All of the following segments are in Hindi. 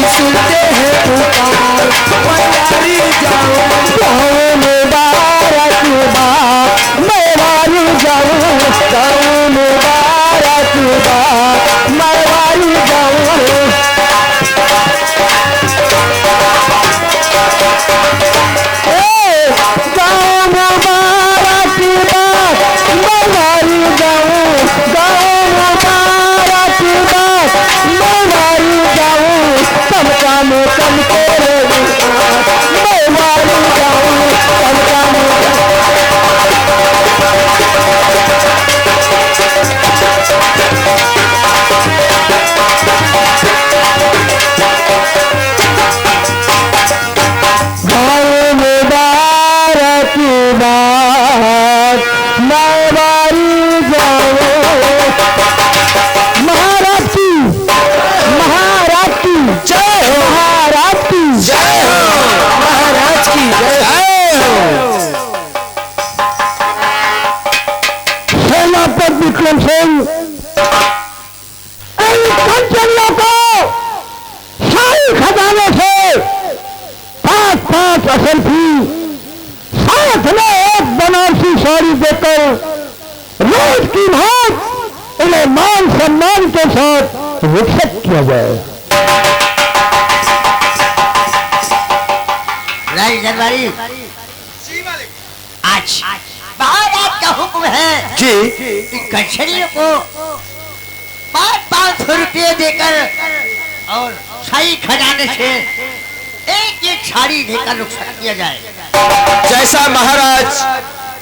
सुनते हैं पुकार, मयारी जाऊं गाँव में बारात बात, मैं वाली जाऊं गाँव में बारात बात, मैं वाली जाऊं। विक्रम सिंह कंचनियों को शाही खजाने से 5-5 असल थी, साथ में एक बनारसी साड़ी देकर रोज की भात उन्हें मान सम्मान के साथ विकसित किया जाए। आज महाराज का हुक्म है कि कंचनियों को 500 रुपये देकर और शाही खजाने से एक साड़ी देकर रुखसत किया जाए। जैसा महाराज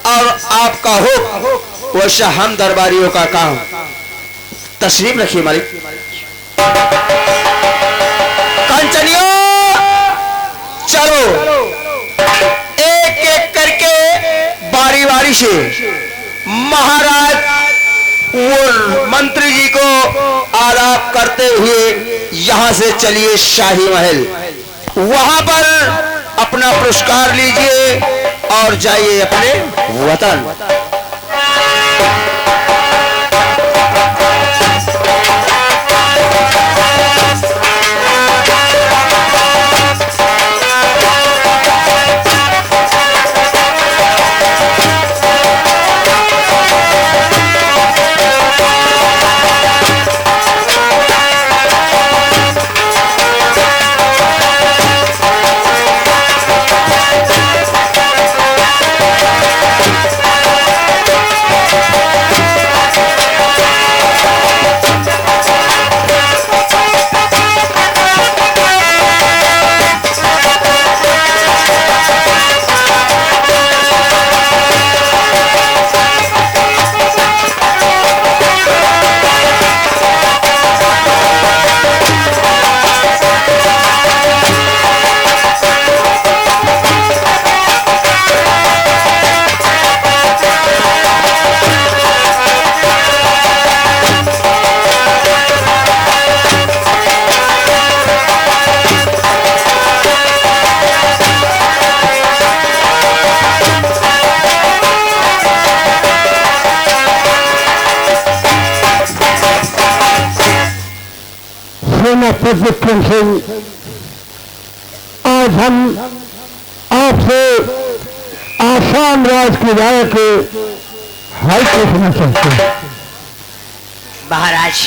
और आपका हुक्म वैसा हम दरबारियों का काम। तशरीफ रखिए मालिक। कंचनियों चलो एक एक करके बारी बारी से महाराज वो मंत्री जी को आलाप करते हुए यहां से चलिए शाही महल, वहां पर अपना पुरस्कार लीजिए और जाइए अपने वतन। विक्रम सिंह, आज हम आपसे आसाम राज की राय के हल पूछना चाहते हैं। महाराज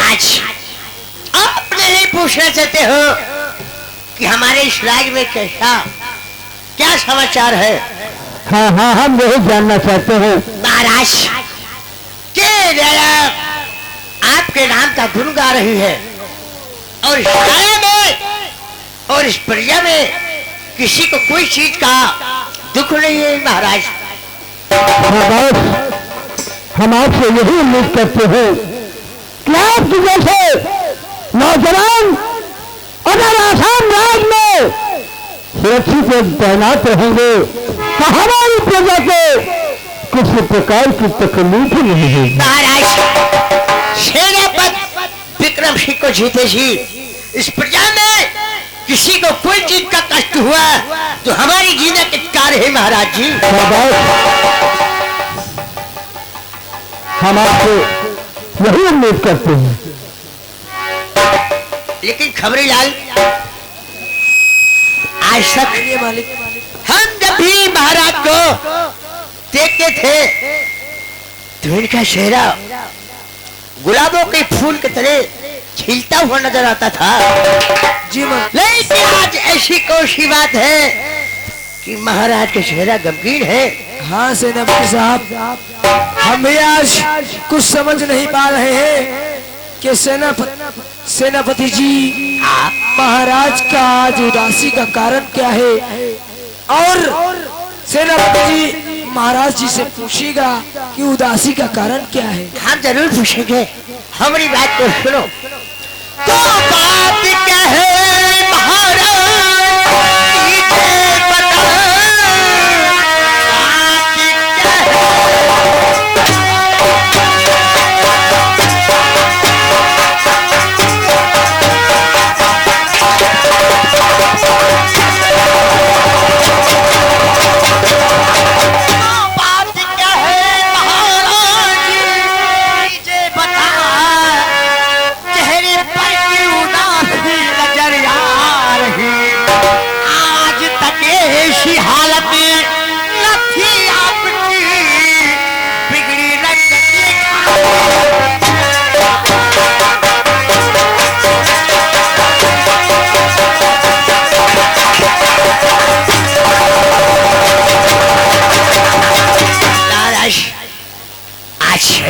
आज आप नहीं पूछना चाहते हो कि हमारे इस राज्य में कैसा क्या समाचार है? हाँ हाँ, हम यही जानना चाहते हैं। महाराज के आपके नाम का गुण गा रही है और इस राजा में और इस प्रजा में किसी को कोई चीज का दुख नहीं है। महाराज हम आपसे यही उम्मीद करते हैं कि आप जैसे नौजवान अगर आसाम राज्य में सुरक्षित तैनात रहेंगे तो हमारी प्रजा को किसी प्रकार की तकलीफ नहीं होगी। महाराज सेनापति विक्रम सिंह को जीते जी इस प्रजा में किसी को कोई चीज का कष्ट हुआ तो हमारी जीना कितकार है। महाराज जी हम आपसे यही उम्मीद करते हैं। लेकिन खबरीलाल आज तक हम जब भी महाराज को देखते थे तो इनका चेहरा गुलाबों के फूल की तरह खिलता हुआ नजर आता था। जी लेकिन आज ऐसी कौन-सी बात है कि महाराज का चेहरा गमगीन है। हाँ सेनापति साहब, हम भी आज कुछ समझ नहीं पा रहे हैं कि सेनापति जी महाराज का आज उदासी का कारण क्या है। और सेनापति जी महाराज जी से पूछेगा कि उदासी का कारण क्या है। हम जरूर पूछेंगे, हमारी बात को सुनो। तो बात क्या है महाराज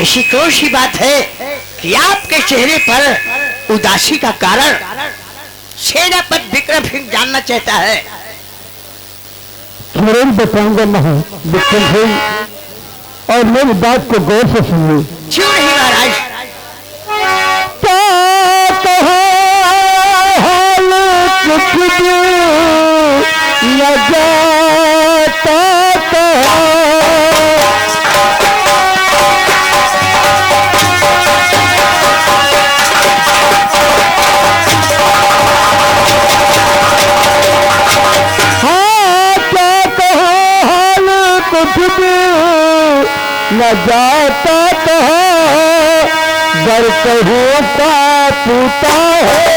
ऐसी कौन सी बात है कि आपके चेहरे पर उदासी का कारण सेनापति विक्रम सिंह जानना चाहता है। जरूर बताऊंगा नहीं विक्रम सिंह, और मेरी बात को गौर से सुनिए। क्यों नहीं महाराज? न जाता न जाता तो बर कहूँ का पूता है।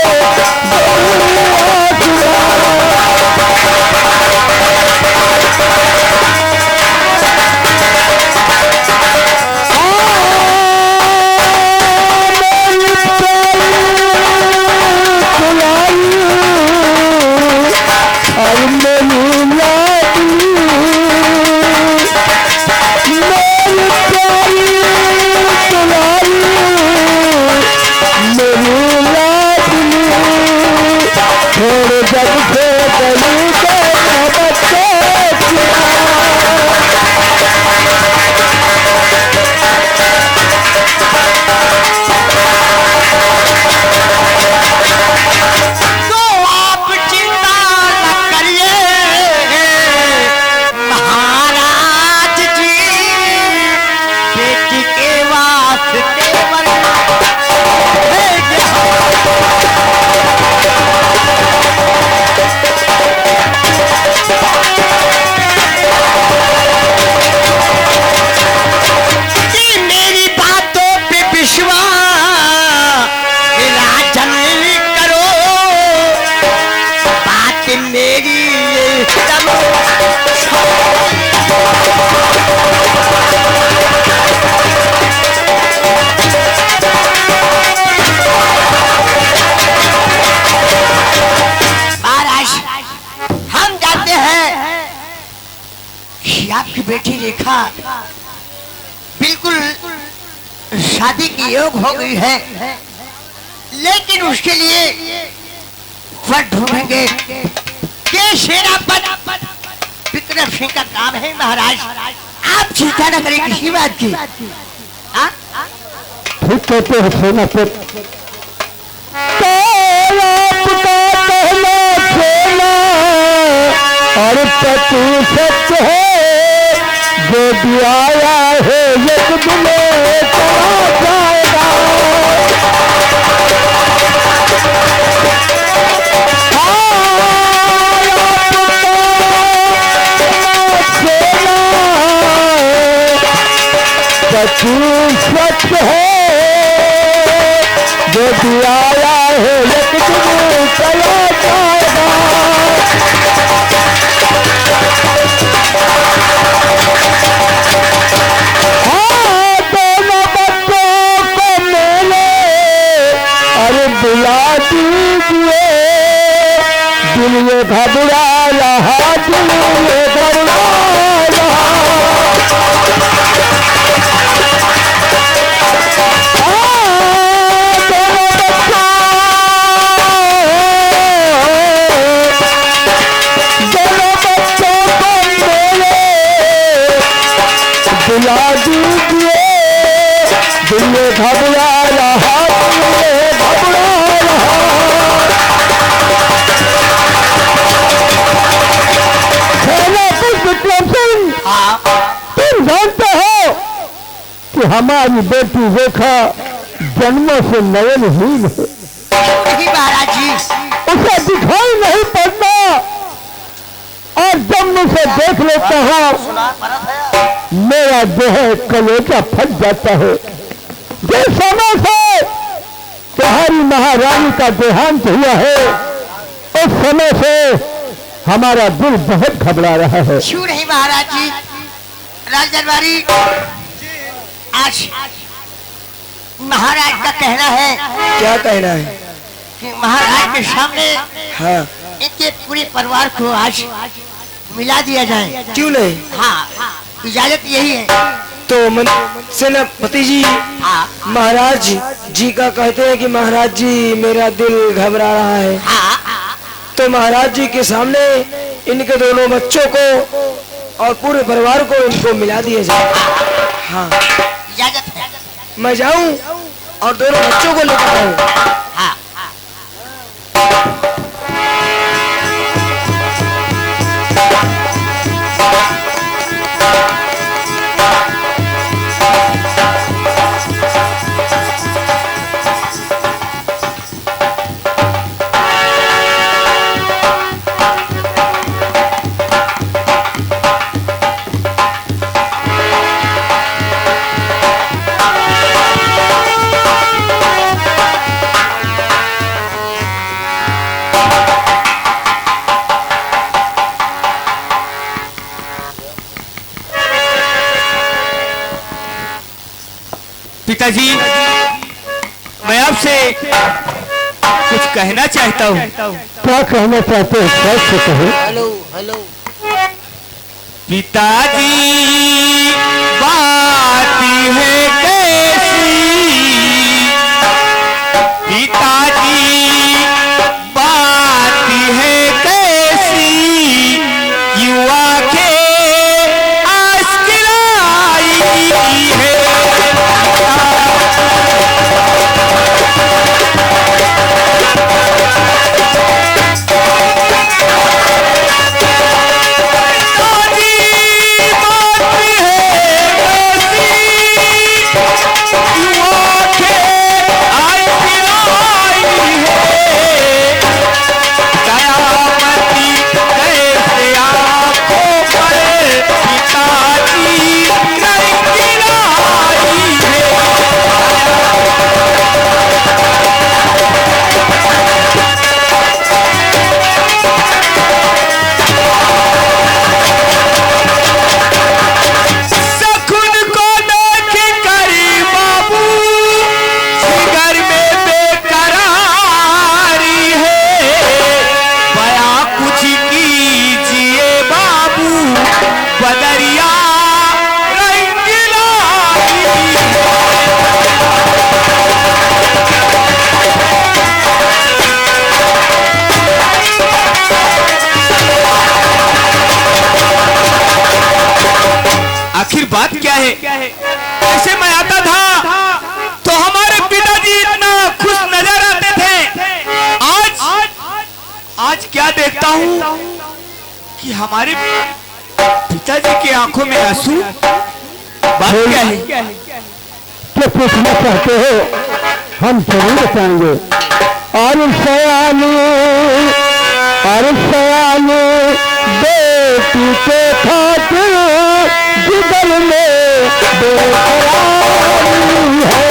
आपकी बेटी रेखा बिल्कुल शादी की योग हो गई है, लेकिन उसके लिए वर ढूंढेंगे। के सेनापति विक्रम सिंह का काम है महाराज, आप चिंता न करें किसी बात की। ठीक कहते हैं सेनापति। और पति सत्य है जो भी आया है एक दिन चला जाएगा। पति सत्य है जो भी आया है एक दिन घबरा रहा, घबरा रहा। सेनापति विक्रम सिंह, तुम जानते हो कि हमारी बेटी रेखा जन्मों से नयनहीन है। नहीं महाराज जी, उसे दिखाई नहीं पड़ता, और जब मुझे देख लेता हूँ मेरा देह कलेजा फट जाता है। जिस समय से तुम्हारी महारानी का देहांत हुआ है, उस समय से हमारा दिल बहुत घबरा रहा है। क्यों नहीं महाराज जी, राजदरबारी, आज महाराज का कहना है, क्या कहना है? कि महाराज के सामने हाँ, इनके पूरे परिवार को आज मिला दिया जाए। क्यों नहीं? हाँ, इजाजत यही है। तो सेनापति जी, हाँ, महाराज जी का कहते हैं कि महाराज जी मेरा दिल घबरा रहा है, हाँ, तो महाराज जी के सामने इनके दोनों बच्चों को और पूरे परिवार को इनको मिला दिया जाए। हाँ, इजाजत है। मैं जाऊं और दोनों बच्चों को लेकर आऊं। हाँ, पिताजी, मैं आपसे कुछ कहना चाहता हूँ। क्या कहना चाहते हैं? कैसे कहे? Hello hello. पिताजी बात है कैसी, पिताजी बात है कैसी, युवा के आस्किलाई है। आखिर बात क्या है? ऐसे मैं आता था तो हमारे पिताजी इतना खुश नजर आते थे, आज क्या देखता हूँ कि हमारे पिताजी के आंखों में आंसू। बात क्या है? क्या पूछना चाहते हो? हम जरूर बताएंगे। और सयानी बेटी के खातिर जिगर में बेकरारी है।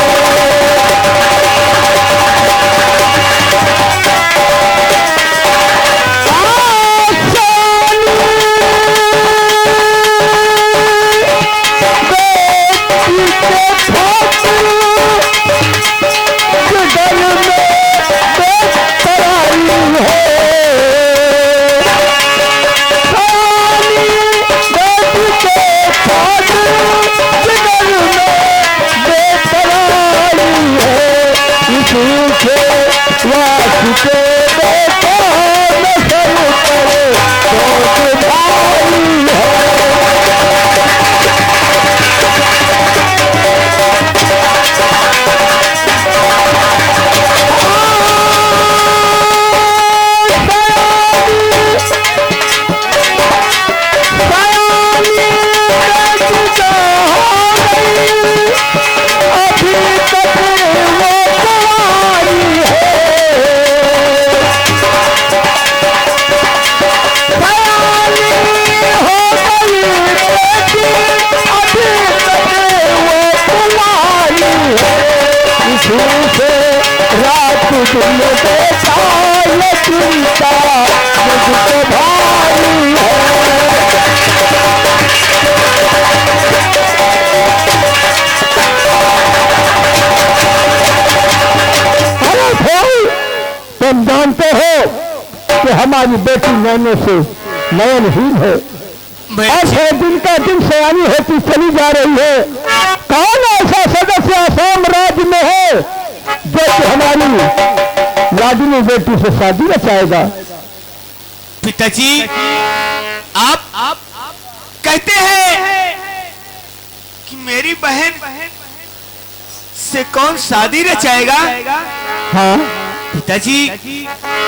हमारी बेटी नैनो से नयनहीन है और है दिन का दिन सयानी होती चली जा रही है। कौन ऐसा सदस्य आसाम राज्य में है जो कि हमारी लाडली बेटी से शादी रचाएगा? पिताजी, आप कहते हैं कि मेरी बहन से कौन शादी रचाएगा? हाँ पिताजी,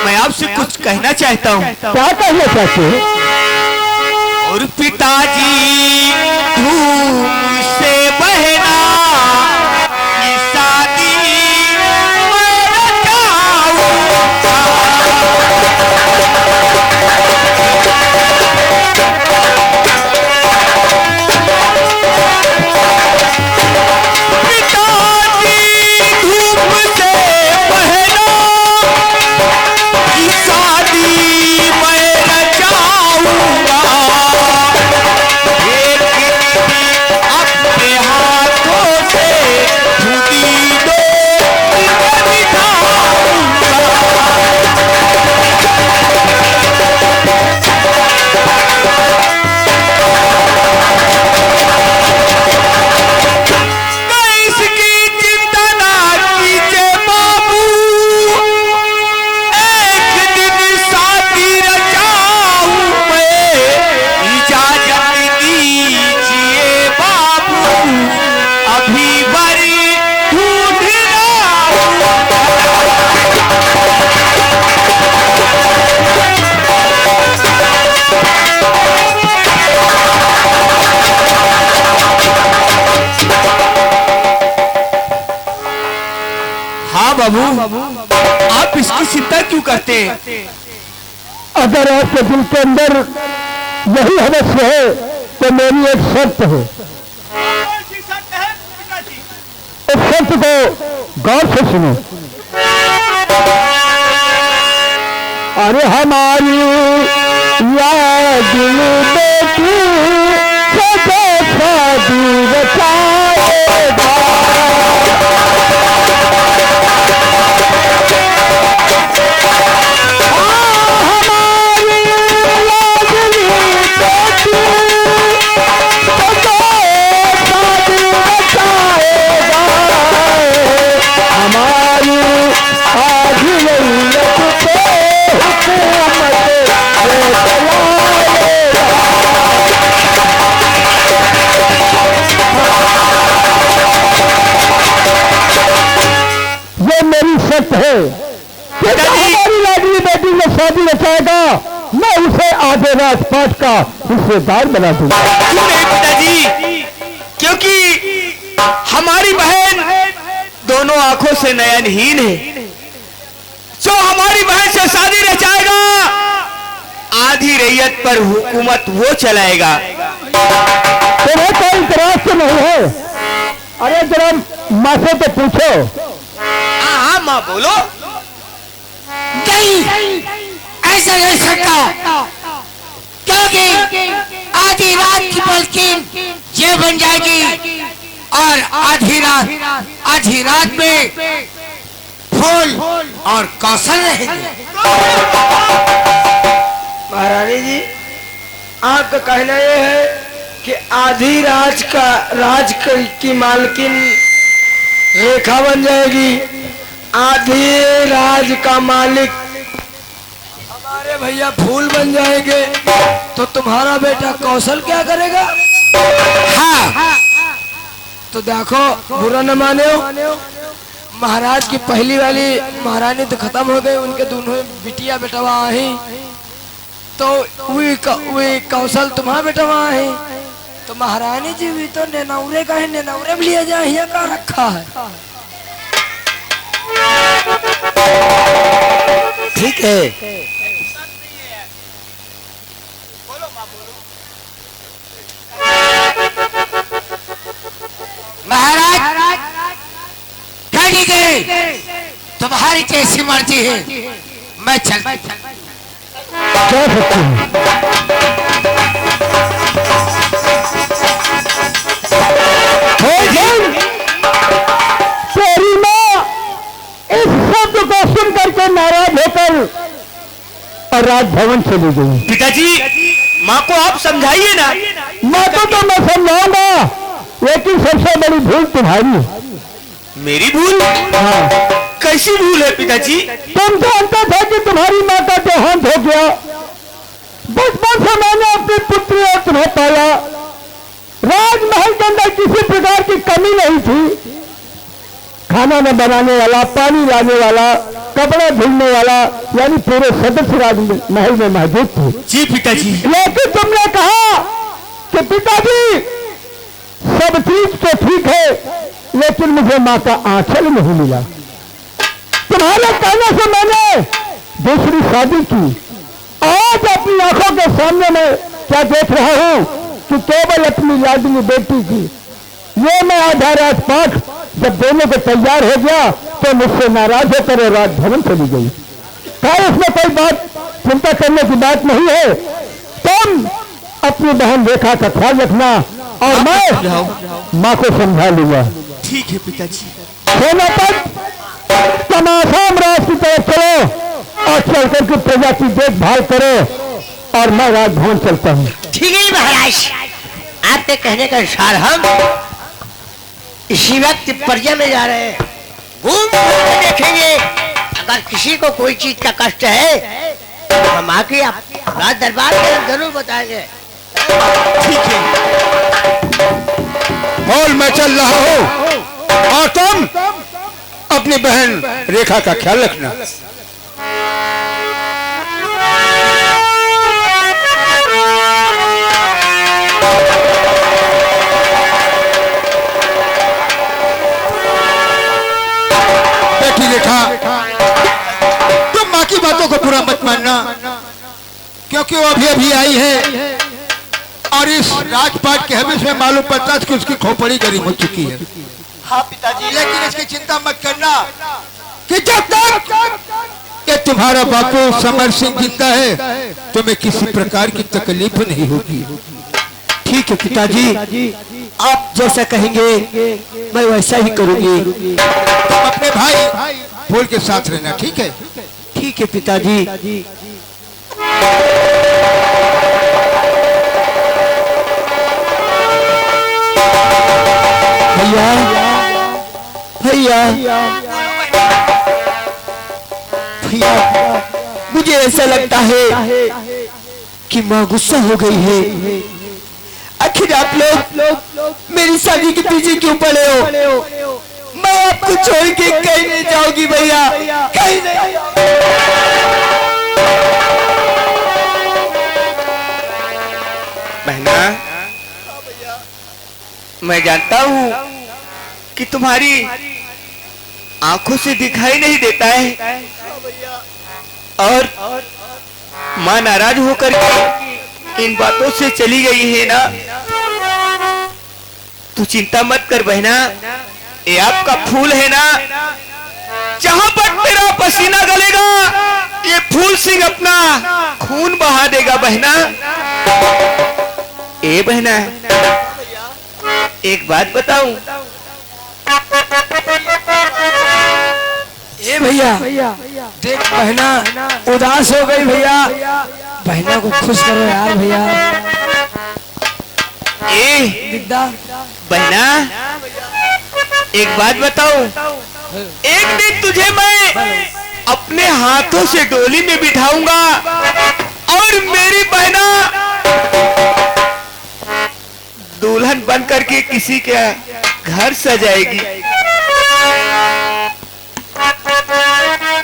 मैं आपसे कुछ कहना चाहता हूँ। क्या कहना चाहते हैं? और पिताजी, धूम से बहना की शादी मैं रचाऊंगा। बाबू, आप इसकी चिंता क्यों करते हैं? अगर आपके दिल के अंदर यही अवश्य है तो मेरी एक शर्त है। उस शर्त को गौर से सुनो। अरे हमारी याद बेटी सदा शादी रचाएगा। है कि हमारी लाडली बेटी में शादी रचाएगा, मैं उसे आधे राजपाट का हिस्सेदार बना दूंगा। क्यों नहीं पिताजी? क्योंकि हमारी बहन दोनों आंखों से नयनहीन है। जो हमारी बहन से शादी रचाएगा, आधी रैयत पर हुकूमत वो चलाएगा। तुम्हें कोई इतराज तो नहीं है? अरे जरा माँ से तो पूछो। हाँ माँ बोलो। नहीं, ऐसा नहीं सकता, क्योंकि आधी रात की मालकिन ये बन जाएगी और आधी रात में फूल और कौशल रहेंगे। महारानी जी, आपका कहना यह है कि आधी राज की मालकिन रेखा बन जाएगी, आधी राज का मालिक हमारे भैया फूल बन जाएंगे, तो तुम्हारा बेटा कौशल क्या करेगा? हाँ, तो देखो, बुरा न माने, महाराज की पहली वाली महारानी तो खत्म हो गई, उनके दोनों बिटिया बेटवा आई, तो वे कौशल तुम्हारा बेटवा है, तो महारानी जी भी तो नेनौरे का है, नेनौरे में लिया जाए, यहाँ का रखा है। ठीक है। महाराज ठीक है, तुम्हारी जैसी मर्जी है, मैं चलता तेरी माँ इस शब्द को सुन करके नाराज होकर और राजभवन चली गई। पिताजी, माँ को आप समझाइए ना। माँ को तो मैं समझाऊंगा, लेकिन सबसे बड़ी भूल तुम्हारी है। मेरी भूल? हाँ। कैसी भूल है पिताजी? तुम जानते थे कि तुम्हारी माँ का देहांत हो गया। बचपन से मैंने अपनी पुत्री और तुम्हें पाला। राजमहल के अंदर किसी प्रकार की कमी नहीं थी। खाना न बनाने वाला, पानी लाने वाला, कपड़े धुलने वाला, यानी पूरे सदस्य राजमहल में मौजूद थे। जी पिताजी। लेकिन तुमने कहा कि पिताजी सब चीज तो ठीक है, लेकिन मुझे माँ का आंचल नहीं मिला। तुम्हारे कहने से मैंने दूसरी शादी की। आज अपनी आंखों के सामने मैं क्या देख रहा हूँ कि केवल अपनी लाडली बेटी की ये मैं आधा राजपाट जब देने को तैयार हो गया तो मुझसे नाराज होकर राजभवन चली गई। क्या इसमें कोई बात चिंता करने की बात नहीं है? तुम अपनी बहन रेखा का ख्याल रखना और मैं माँ को समझा लूंगा। ठीक है पिताजी। सेनापति, तमाशाम राज की तरफ चलो और चल करके प्रजा की देखभाल करो और मैं राजभवन चलता हूँ। ठीक है महाराज, आपके कहने का अनुसार हम इसी वक्त प्रजा में जा रहे हैं। घूम कर देखेंगे, अगर किसी को कोई चीज का कष्ट है तो हम आके राज दरबार में जरूर बताएंगे। ठीक है, हॉल में चल रहा हूँ और तुम अपनी बहन रेखा का ख्याल रखना। बेटी रेखा, तुम माँ की बातों को बुरा मत मानना, क्योंकि वो अभी अभी आई है और इस राजपाट के हमें से मालूम पड़ता है कि उसकी खोपड़ी गरीब हो चुकी है। हाँ पिताजी। लेकिन इसकी चिंता मत करना कि जब तक ये तुम्हारा बापू समर सिंह जिंदा है तुम्हें किसी प्रकार की तकलीफ नहीं होगी। ठीक है पिताजी, आप जैसा कहेंगे मैं वैसा ही करूंगी। तुम अपने भाई फूल के साथ रहना, ठीक है? ठीक है पिताजी। भैया, भैया, भैया, मुझे ऐसा लगता है कि माँ गुस्सा हो गई है। आखिर आप लोग मेरी शादी के पीछे क्यों पड़े हो? मैं आपको छोड़ के कहीं नहीं जाऊंगी भैया, कहीं नहीं। बहना, मैं जानता हूँ कि तुम्हारी आंखों से दिखाई नहीं देता है और माँ नाराज होकर के इन बातों से चली गई है ना। तू चिंता मत कर बहना, ये आपका फूल है ना, जहां पर तेरा पसीना गलेगा ये फूल सिंह अपना खून बहा देगा बहना। ए बहना, एक बात बताऊं? ए भैया, देख बहना उदास हो गई भैया, बहना को खुश करो यार भैया। ए बहना, एक बात बताऊं? एक दिन तुझे मैं अपने हाथों से डोली में बिठाऊंगा और मेरी बहना दुल्हन बन करके किसी के घर सजाएगी।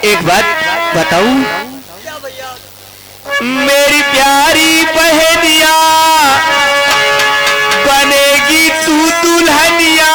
एक बात बताऊं? मेरी प्यारी बहनिया बनेगी तू दुल्हनिया।